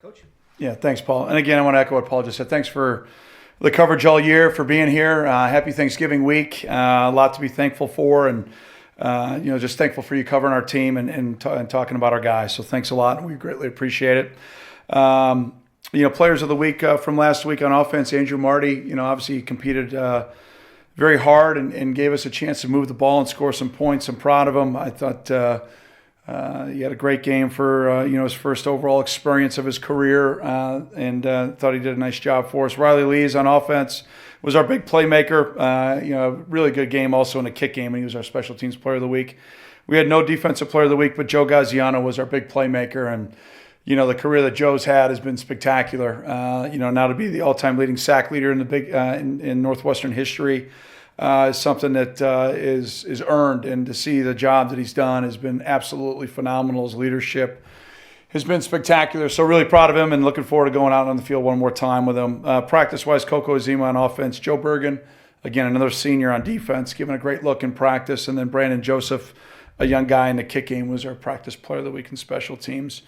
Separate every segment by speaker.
Speaker 1: Coach?
Speaker 2: Yeah, thanks, Paul. And again, I want to echo what Paul just said. Thanks for the coverage all year, for being here. Happy Thanksgiving week. A lot to be thankful for, and just thankful for you covering our team and talking about our guys. So thanks a lot. We greatly appreciate it. Players of the week from last week on offense, Andrew Marty. Obviously he competed very hard and gave us a chance to move the ball and score some points. I'm proud of him. I thought he had a great game for his first overall experience of his career, and thought he did a nice job for us. Riley Lees on offense was our big playmaker. Really good game also in the kick game, and he was our special teams player of the week. We had no defensive player of the week, but Joe Gaziano was our big playmaker, and the career that Joe's had has been spectacular. Now to be the all-time leading sack leader in the big in Northwestern history is something that is earned, and to see the job that he's done has been absolutely phenomenal. His leadership has been spectacular. So really proud of him, and looking forward to going out on the field one more time with him. Practice-wise, Coco Azima on offense, Joe Bergen, again another senior on defense, giving a great look in practice, and then Brandon Joseph, a young guy in the kick game, was our practice player of the week in special teams.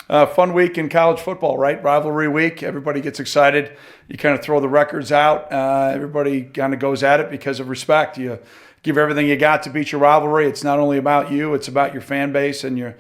Speaker 2: Fun week in college football, right? Rivalry week. Everybody gets excited. You kind of throw the records out. Everybody kind of goes at it because of respect. You give everything you got to beat your rivalry. It's not only about you. It's about your fan base and your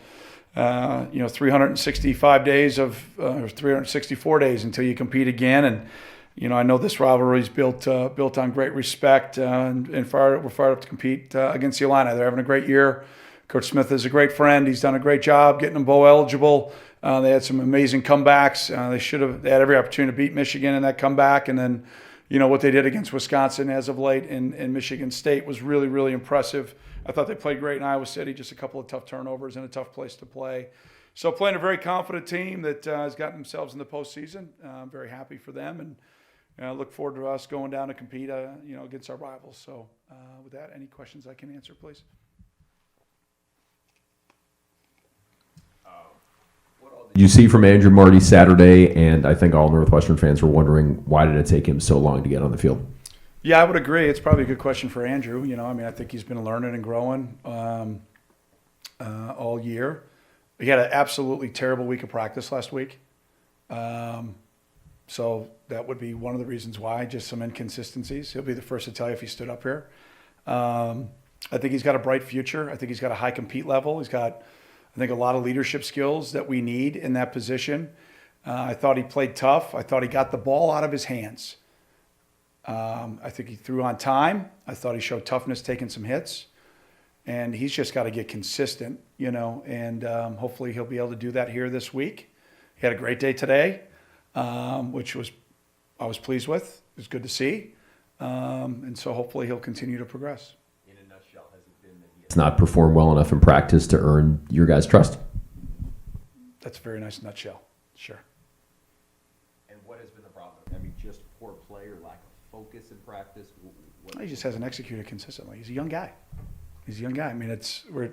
Speaker 2: 365 days or 364 days until you compete again. And I know this rivalry is built on great respect, and we're fired up to compete against the Illini. They're having a great year. Coach Smith is a great friend. He's done a great job getting them bowl eligible. They had some amazing comebacks. They had every opportunity to beat Michigan in that comeback. And then, what they did against Wisconsin as of late in Michigan State was really, really impressive. I thought they played great in Iowa City, just a couple of tough turnovers and a tough place to play. So playing a very confident team that has gotten themselves in the postseason. I'm very happy for them, and I look forward to us going down to compete, against our rivals. So with that, any questions I can answer, please?
Speaker 3: You see from Andrew Marty Saturday, and I think all Northwestern fans were wondering, why did it take him so long to get on the field?
Speaker 2: Yeah, I would agree. It's probably a good question for Andrew. I think he's been learning and growing all year. He had an absolutely terrible week of practice last week. So that would be one of the reasons why, just some inconsistencies. He'll be the first to tell you if he stood up here. I think he's got a bright future. I think he's got a high compete level. He's got, I think, a lot of leadership skills that we need in that position. I thought he played tough. I thought he got the ball out of his hands. I think he threw on time. I thought he showed toughness taking some hits. And he's just got to get consistent, and hopefully he'll be able to do that here this week. He had a great day today, which I was pleased with. It was good to see. And so hopefully he'll continue to progress.
Speaker 3: It's not performed well enough in practice to earn your guys' trust?
Speaker 2: That's a very nice nutshell. Sure.
Speaker 3: And what has been the problem? Just poor play or lack of focus in practice?
Speaker 2: He just hasn't executed consistently. He's a young guy. We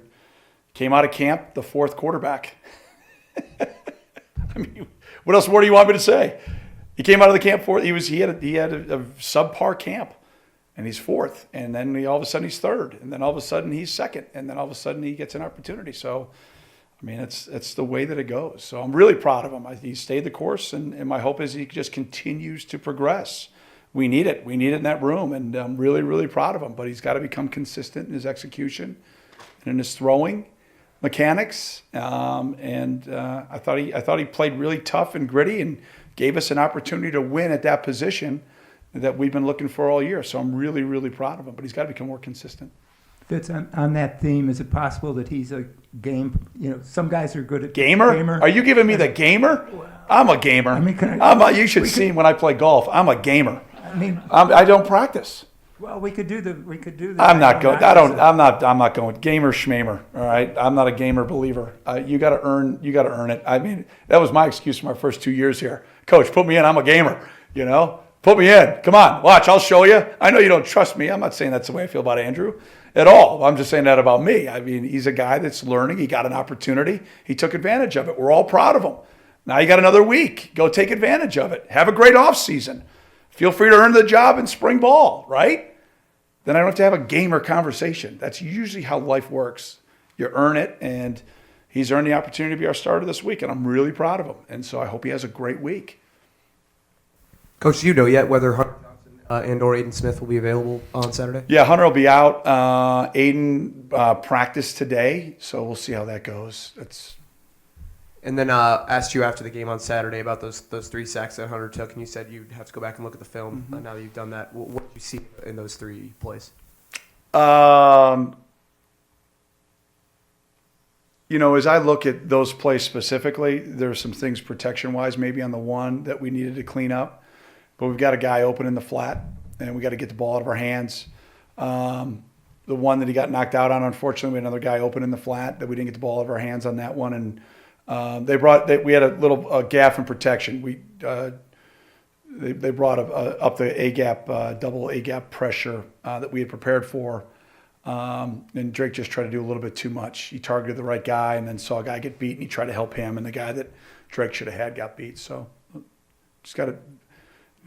Speaker 2: came out of camp the fourth quarterback. What else more do you want me to say? He came out of the camp fourth. He had a subpar camp. And he's fourth, and then all of a sudden he's third, and then all of a sudden he's second, and then all of a sudden he gets an opportunity. So, it's the way that it goes. So I'm really proud of him. He stayed the course, and my hope is he just continues to progress. We need it. We need it in that room, and I'm really, really proud of him. But he's got to become consistent in his execution and in his throwing mechanics. I thought he played really tough and gritty and gave us an opportunity to win at that position that we've been looking for all year. So I'm really, really proud of him, but he's got to become more consistent.
Speaker 1: Fitz, on that theme, is it possible that he's a game, some guys are good at
Speaker 2: gamer? Are you giving me the gamer? Well, I'm a gamer. You should see when I play golf. I'm a gamer. I don't practice.
Speaker 1: Well, we could do the.
Speaker 2: I'm not going gamer schmamer. All right, I'm not a gamer believer. You got to earn it. That was my excuse for my first 2 years here. Coach, put me in. I'm a gamer. Put me in. Come on, watch. I'll show you. I know you don't trust me. I'm not saying that's the way I feel about Andrew at all. I'm just saying that about me. He's a guy that's learning. He got an opportunity. He took advantage of it. We're all proud of him. Now you got another week. Go take advantage of it. Have a great off season. Feel free to earn the job in spring ball, right? Then I don't have to have a gamer conversation. That's usually how life works. You earn it, and he's earned the opportunity to be our starter this week, and I'm really proud of him. And so I hope he has a great week.
Speaker 4: Coach, do you know yet whether Hunter Johnson and or Aiden Smith will be available on Saturday?
Speaker 2: Yeah, Hunter will be out. Aiden practiced today, so we'll see how that goes.
Speaker 4: And then asked you after the game on Saturday about those 3 sacks that Hunter took, and you said you'd have to go back and look at the film. Now that you've done that, what did you see in those 3 plays?
Speaker 2: As I look at those plays specifically, there are some things protection-wise maybe on the one that we needed to clean up. But we've got a guy open in the flat, and we got to get the ball out of our hands. The one that he got knocked out on, unfortunately, we had another guy open in the flat that we didn't get the ball out of our hands on that one. And we had a little gap in protection. They brought up the A-gap, double A-gap pressure that we had prepared for. And Drake just tried to do a little bit too much. He targeted the right guy and then saw a guy get beat, and he tried to help him, and the guy that Drake should have had got beat. So just got to,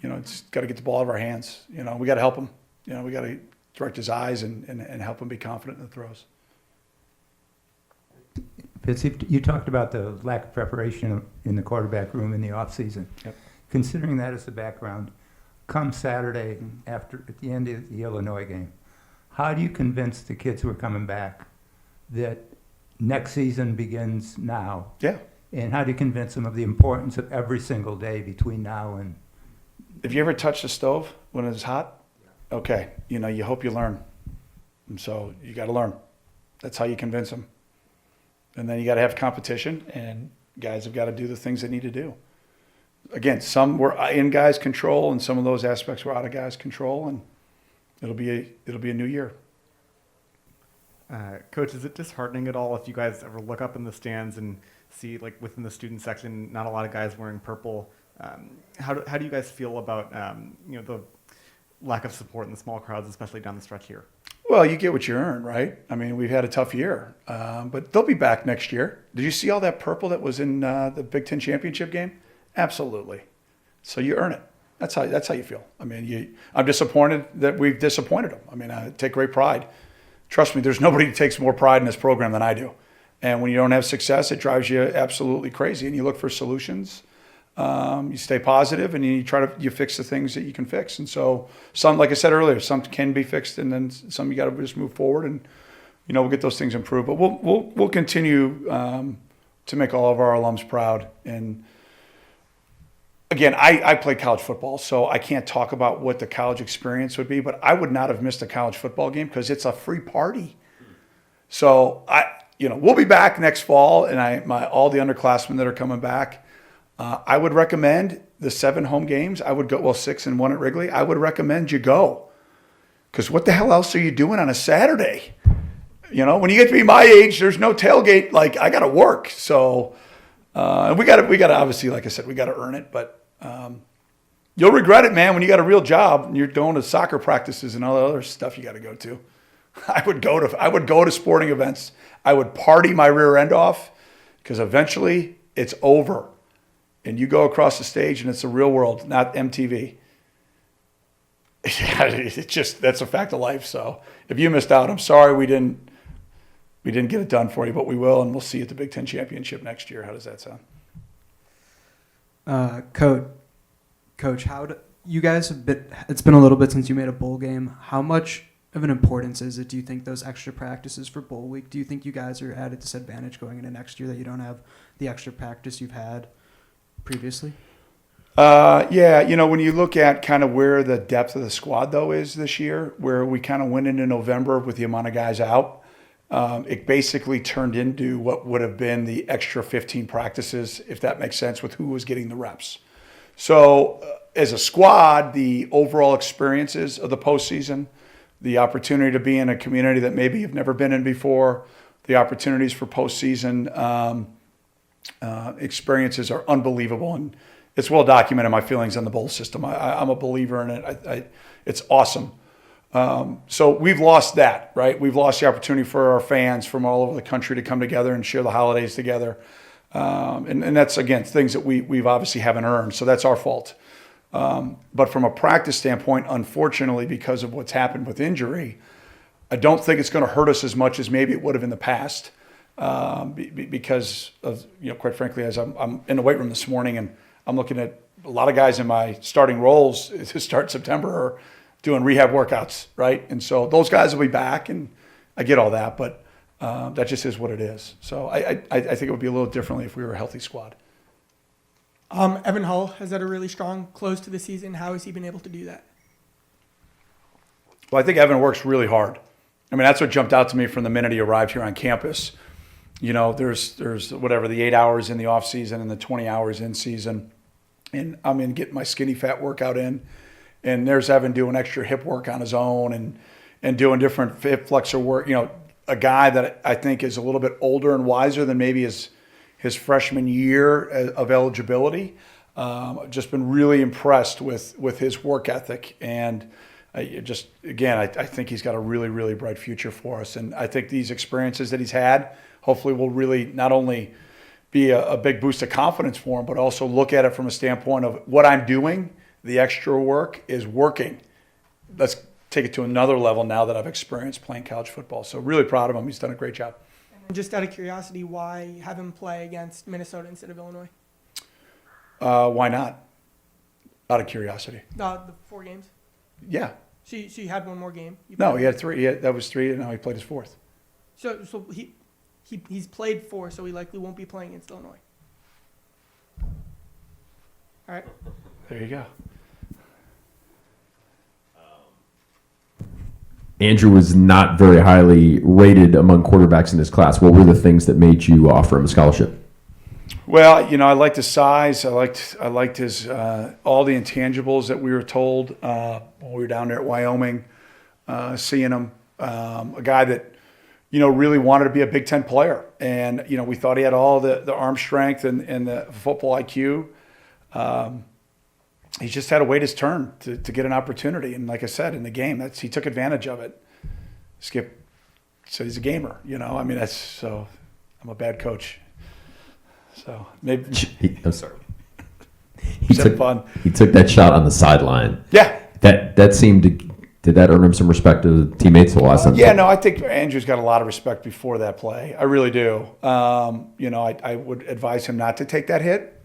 Speaker 2: get the ball out of our hands. We got to help him. We got to direct his eyes and help him be confident in the throws.
Speaker 1: Fitz, you talked about the lack of preparation in the quarterback room in the offseason.
Speaker 2: Yep.
Speaker 1: Considering that as the background, come Saturday at the end of the Illinois game, how do you convince the kids who are coming back that next season begins now?
Speaker 2: Yeah.
Speaker 1: And how do you convince them of the importance of every single day between now and...
Speaker 2: Have you ever touched the stove when it's hot? Okay. You hope you learn. And so you got to learn. That's how you convince them. And then you got to have competition, and guys have got to do the things they need to do. Again, some were in guys' control, and some of those aspects were out of guys' control, and it'll be a new year.
Speaker 5: Coach, is it disheartening at all if you guys ever look up in the stands and see, like, within the student section, not a lot of guys wearing purple? How do you guys feel about the lack of support in the small crowds, especially down the stretch here?
Speaker 2: Well, you get what you earn, right? I mean, we've had a tough year, but they'll be back next year. Did you see all that purple that was in the Big Ten championship game? Absolutely. So you earn it. That's how you feel. I mean, I'm disappointed that we've disappointed them. I mean, I take great pride. Trust me, there's nobody who takes more pride in this program than I do. And when you don't have success, it drives you absolutely crazy. And you look for solutions. You stay positive, and you fix the things that you can fix. And so some, like I said earlier, some can be fixed, and then some you got to just move forward, and we'll get those things improved. But we'll continue to make all of our alums proud. And again, I played college football, so I can't talk about what the college experience would be, but I would not have missed a college football game because it's a free party. So we'll be back next fall, and all the underclassmen that are coming back. I would recommend the 7 home games. I would go, 6 and 1 at Wrigley. I would recommend you go, because what the hell else are you doing on a Saturday? When you get to be my age, there's no tailgate. Like, I got to work. So, and we got to obviously, like I said, we got to earn it. But you'll regret it, man, when you got a real job and you're going to soccer practices and all the other stuff you got to go to. I would go to sporting events. I would party my rear end off, because eventually it's over. And you go across the stage, and it's the real world, not MTV. That's a fact of life. So if you missed out, I'm sorry we didn't get it done for you, but we will, and we'll see you at the Big Ten Championship next year. How does that sound?
Speaker 6: Coach, you guys have been? It's been a little bit since you made a bowl game. How much of an importance is it? Do you think those extra practices for bowl week? Do you think you guys are at a disadvantage going into next year that you don't have the extra practice you've had previously?
Speaker 2: When you look at kind of where the depth of the squad, though, is this year, where we kind of went into November with the amount of guys out, it basically turned into what would have been the extra 15 practices, if that makes sense, with who was getting the reps. So as a squad, the overall experiences of the postseason, the opportunity to be in a community that maybe you've never been in before, the opportunities for postseason experiences are unbelievable, and it's well documented, my feelings on the bowl system. I'm a believer in it. It's awesome. So we've lost that, right? We've lost the opportunity for our fans from all over the country to come together and share the holidays together. And that's, again, things that we've obviously haven't earned, so that's our fault. But from a practice standpoint, unfortunately, because of what's happened with injury, I don't think it's going to hurt us as much as maybe it would have in the past. because of, quite frankly, as I'm in the weight room this morning and I'm looking at a lot of guys in my starting roles to start September are doing rehab workouts, right? And so those guys will be back, and I get all that, but that just is what it is. So I think it would be a little differently if we were a healthy squad.
Speaker 7: Evan Hull has had a really strong close to the season. How has he been able to do that?
Speaker 2: Well, I think Evan works really hard. I mean, that's what jumped out to me from the minute he arrived here on campus. There's whatever, the 8 hours in the off season and the 20 hours in season. And I'm in getting my skinny fat workout in. And there's Evan doing extra hip work on his own and doing different hip flexor work. A guy that I think is a little bit older and wiser than maybe his freshman year of eligibility. Just been really impressed with his work ethic. And I think he's got a really, really bright future for us. And I think these experiences that he's had hopefully will really not only be a big boost of confidence for him, but also look at it from a standpoint of what I'm doing, the extra work is working. Let's take it to another level now that I've experienced playing college football. So really proud of him. He's done a great job.
Speaker 7: And just out of curiosity, why have him play against Minnesota instead of Illinois?
Speaker 2: Why not? Out of curiosity.
Speaker 7: The 4 games?
Speaker 2: Yeah.
Speaker 7: So you had one more game?
Speaker 2: No, he had 3. That was 3, and now he played his 4th.
Speaker 7: So he's played 4, so he likely won't be playing against Illinois. All right.
Speaker 2: There you go.
Speaker 3: Andrew was not very highly rated among quarterbacks in his class. What were the things that made you offer him a scholarship?
Speaker 2: Well, I liked his size. I liked his all the intangibles that we were told when we were down there at Wyoming, seeing him. A guy that really wanted to be a Big Ten player, and we thought he had all the arm strength and the football IQ. He just had to wait his turn to get an opportunity, and like I said in the game, he took advantage of it. Skip said he's a gamer. That's so. I'm a bad coach. So maybe
Speaker 3: I'm sorry.
Speaker 2: He
Speaker 3: took that shot on the sideline.
Speaker 2: Yeah.
Speaker 3: That seemed to. Did that earn him some respect to the teammates the last time?
Speaker 2: Yeah, no, I think Andrew's got a lot of respect before that play. I really do. I would advise him not to take that hit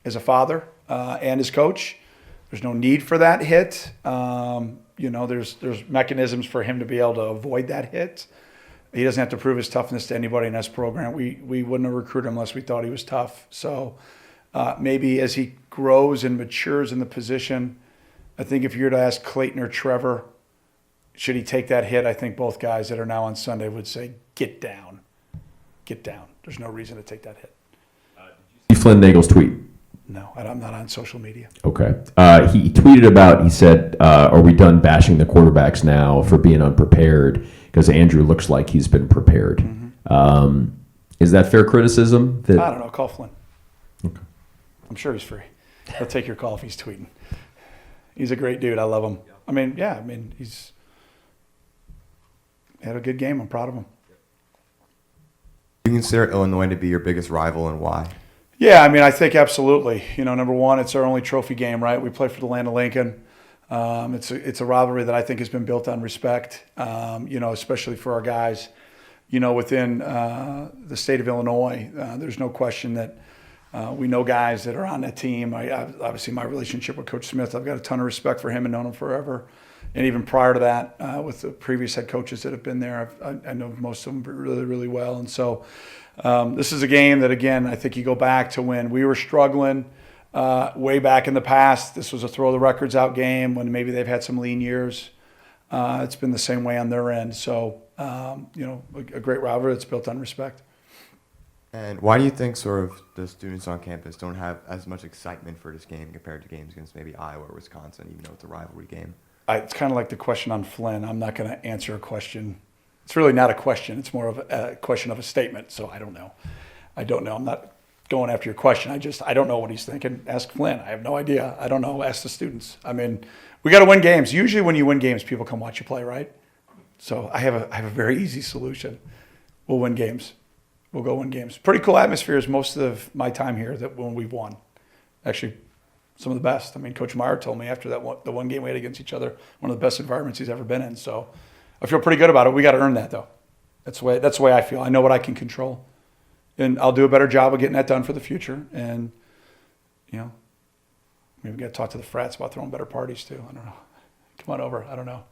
Speaker 2: as a father and as coach. There's no need for that hit. There's mechanisms for him to be able to avoid that hit. He doesn't have to prove his toughness to anybody in this program. We wouldn't have recruited him unless we thought he was tough. So maybe as he grows and matures in the position, I think if you were to ask Clayton or Trevor, should he take that hit, I think both guys that are now on Sunday would say, get down. Get down. There's no reason to take that hit.
Speaker 3: Did you see Flynn Nagel's tweet?
Speaker 2: No, I'm not on social media.
Speaker 3: Okay. He tweeted about, he said, are we done bashing the quarterbacks now for being unprepared? Because Andrew looks like he's been prepared. Mm-hmm. Is that fair criticism?
Speaker 2: I don't know. Call Flynn.
Speaker 3: Okay.
Speaker 2: I'm sure he's free. He'll take your call if he's tweeting. He's a great dude. I love him. He's had a good game. I'm proud of him.
Speaker 8: Do you consider Illinois to be your biggest rival, and why?
Speaker 2: Yeah, I think absolutely. Number one, it's our only trophy game, right? We play for the land of Lincoln. It's a rivalry that I think has been built on respect, especially for our guys, within the state of Illinois. There's no question that we know guys that are on that team. Obviously, my relationship with Coach Smith, I've got a ton of respect for him and known him forever. And even prior to that, with the previous head coaches that have been there, I know most of them really, really well. And so this is a game that, again, I think you go back to when we were struggling way back in the past. This was a throw the records out game when maybe they've had some lean years. It's been the same way on their end. So, a great rivalry that's built on respect.
Speaker 8: And why do you think sort of the students on campus don't have as much excitement for this game compared to games against maybe Iowa or Wisconsin, even though it's a rivalry game?
Speaker 2: It's kind of like the question on Flynn. I'm not going to answer a question. It's really not a question. It's more of a question of a statement. So I don't know. I'm not going after your question. I don't know what he's thinking. Ask Flynn. I have no idea. I don't know. Ask the students. We got to win games. Usually when you win games, people come watch you play, right? So I have a very easy solution. We'll win games. We'll go win games. Pretty cool atmospheres most of my time here that when we've won. Actually, some of the best. Coach Meyer told me after the one game we had against each other, one of the best environments he's ever been in. So I feel pretty good about it. We got to earn that, though. That's the way I feel. I know what I can control, and I'll do a better job of getting that done for the future. And maybe we got to talk to the frats about throwing better parties too. I don't know. Come on over. I don't know.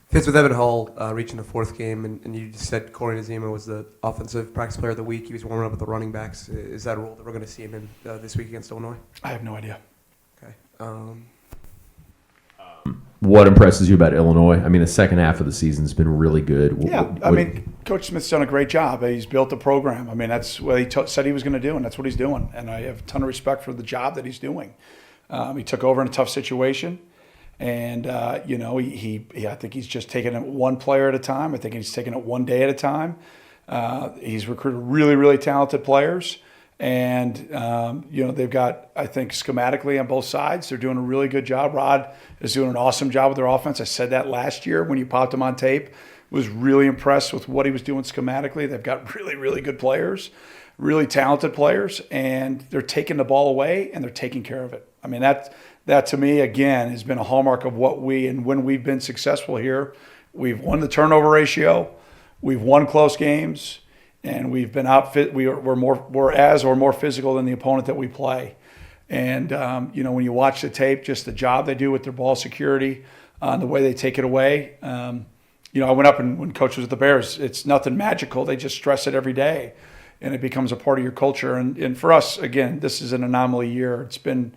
Speaker 4: Fitz, with Evan Hull reaching the fourth game, and you just said Corey Nazema was the offensive practice player of the week. He was warming up with the running backs. Is that a role that we're going to see him in this week against Illinois?
Speaker 2: I have no idea.
Speaker 4: Okay.
Speaker 3: What impresses you about Illinois? I mean, the second half of the season's been really good.
Speaker 2: Coach Smith's done a great job. He's built a program. I mean, that's what he said he was going to do, and that's what he's doing. And I have a ton of respect for the job that he's doing. He took over in a tough situation. And, I think he's just taking it one player at a time. I think he's taking it one day at a time. He's recruited really, really talented players. And, they've got, I think, schematically on both sides, they're doing a really good job. Rod is doing an awesome job with their offense. I said that last year when you popped him on tape. Was really impressed with what he was doing schematically. They've got really, really good players, really talented players, and they're taking the ball away and they're taking care of it. I mean, that to me, again, has been a hallmark of what when we've been successful here. We've won the turnover ratio, we've won close games, and we've been we're more physical than the opponent that we play. And when you watch the tape, just the job they do with their ball security, the way they take it away. I went up and when Coach was at the Bears, it's nothing magical. They just stress it every day, and it becomes a part of your culture. And for us, again, this is an anomaly year. It's been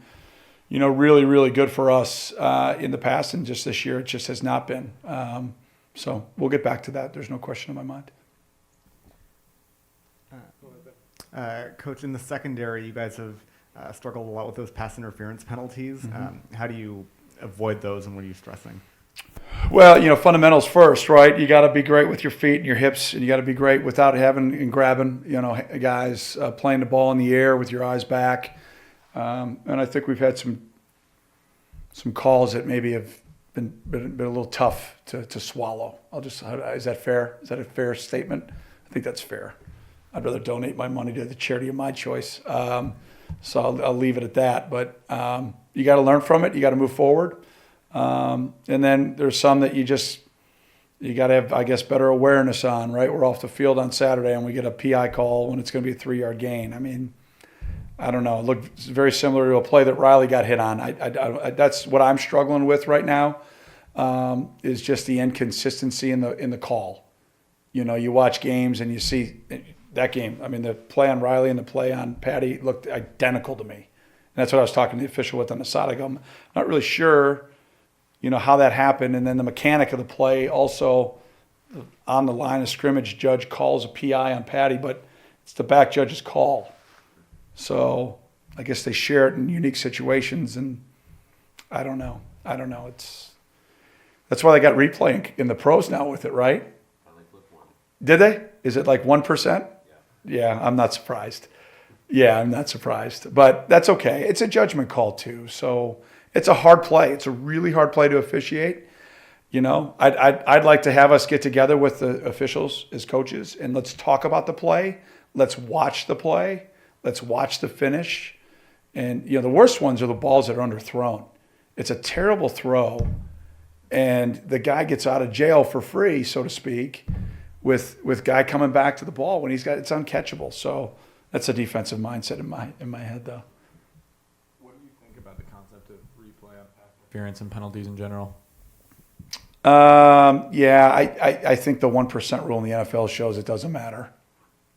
Speaker 2: really, really good for us in the past, and just this year it just has not been. So we'll get back to that. There's no question in my mind.
Speaker 5: Coach, in the secondary, you guys have struggled a lot with those pass interference penalties.
Speaker 2: Mm-hmm.
Speaker 5: How do you avoid those, and what are you stressing?
Speaker 2: Well, fundamentals first, right? You got to be great with your feet and your hips, and you got to be great without having and grabbing, guys playing the ball in the air with your eyes back. And I think we've had some calls that maybe have been a little tough to swallow. Is that fair? Is that a fair statement? I think that's fair. I'd rather donate my money to the charity of my choice. So I'll leave it at that. But you got to learn from it. You got to move forward. And then there's some that you got to have, I guess, better awareness on, right? We're off the field on Saturday and we get a PI call when it's going to be a 3-yard gain. I mean, I don't know. It looked very similar to a play that Riley got hit on. I that's what I'm struggling with right now, is just the inconsistency in the call. You watch games and you see that game. I mean, the play on Riley and the play on Patty looked identical to me. And that's what I was talking to the official with on the side. I go, I'm not really sure, how that happened. And then the mechanic of the play also on the line of scrimmage, judge calls a PI on Patty, but it's the back judge's call. So I guess they share it in unique situations, and I don't know. That's why they got replay in the pros now with it, right? Did they? Is it like 1%? Yeah, I'm not surprised. But that's okay. It's a judgment call too. So it's a hard play. It's a really hard play to officiate. I'd like to have us get together with the officials as coaches and let's talk about the play. Let's watch the play. Let's watch the finish. And, the worst ones are the balls that are underthrown. It's a terrible throw, and the guy gets out of jail for free, so to speak, with guy coming back to the ball when it's uncatchable. So that's a defensive mindset in my head, though.
Speaker 9: What do you think about the concept of replay on pass interference and penalties in general?
Speaker 2: I think the 1% rule in the NFL shows it doesn't matter.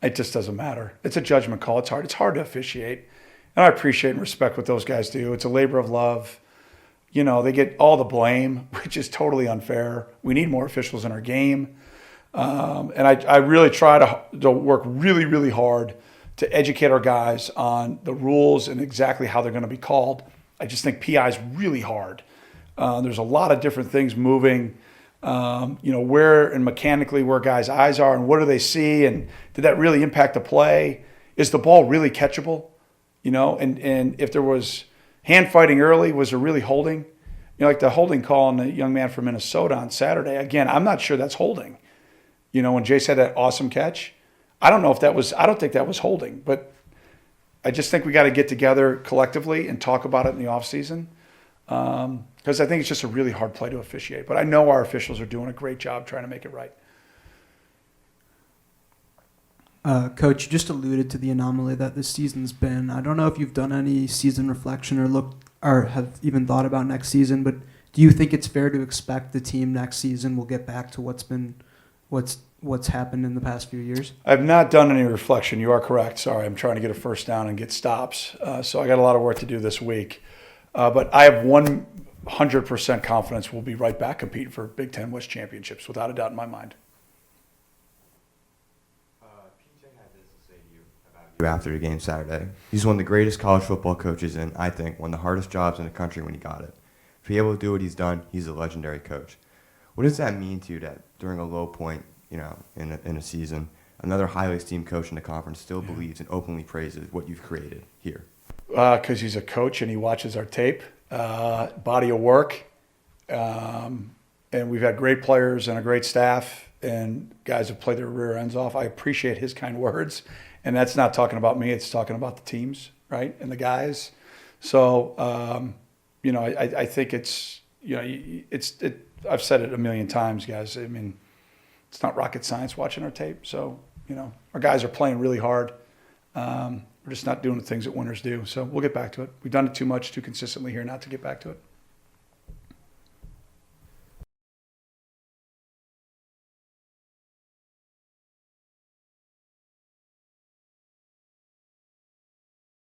Speaker 2: It just doesn't matter. It's a judgment call. It's hard. It's hard to officiate. And I appreciate and respect what those guys do. It's a labor of love. They get all the blame, which is totally unfair. We need more officials in our game. And I really try to work really, really hard to educate our guys on the rules and exactly how they're going to be called. I just think PI is really hard. There's a lot of different things moving, where and mechanically where guys' eyes are and what do they see, and did that really impact the play? Is the ball really catchable? And if there was hand fighting early, was there really holding? Like the holding call on the young man from Minnesota on Saturday. Again, I'm not sure that's holding. When Jace had that awesome catch, I don't think that was holding, but I just think we got to get together collectively and talk about it in the off season. Because I think it's just a really hard play to officiate. But I know our officials are doing a great job trying to make it right.
Speaker 6: Coach, you just alluded to the anomaly that this season's been. I don't know if you've done any season reflection or looked or have even thought about next season, but do you think it's fair to expect the team next season will get back to what's happened in the past few years?
Speaker 2: I've not done any reflection. You are correct. Sorry, I'm trying to get a first down and get stops. So I got a lot of work to do this week. But I have 100% confidence we'll be right back competing for Big Ten West championships, without a doubt in my mind.
Speaker 8: After the game Saturday. He's one of the greatest college football coaches and I think one of the hardest jobs in the country when he got it. To be able to do what he's done, he's a legendary coach. What does that mean to you that during a low point, in a season, another highly esteemed coach in the conference still believes and openly praises what you've created here?
Speaker 2: Because he's a coach and he watches our tape, body of work, and we've had great players and a great staff and guys have played their rear ends off. I appreciate his kind words. And that's not talking about me. It's talking about the teams, right, and the guys. So, I think it's, I've said it a million times, guys. I mean, it's not rocket science watching our tape. So, our guys are playing really hard. We're just not doing the things that winners do. So we'll get back to it. We've done it too much, too consistently here not to get back to it.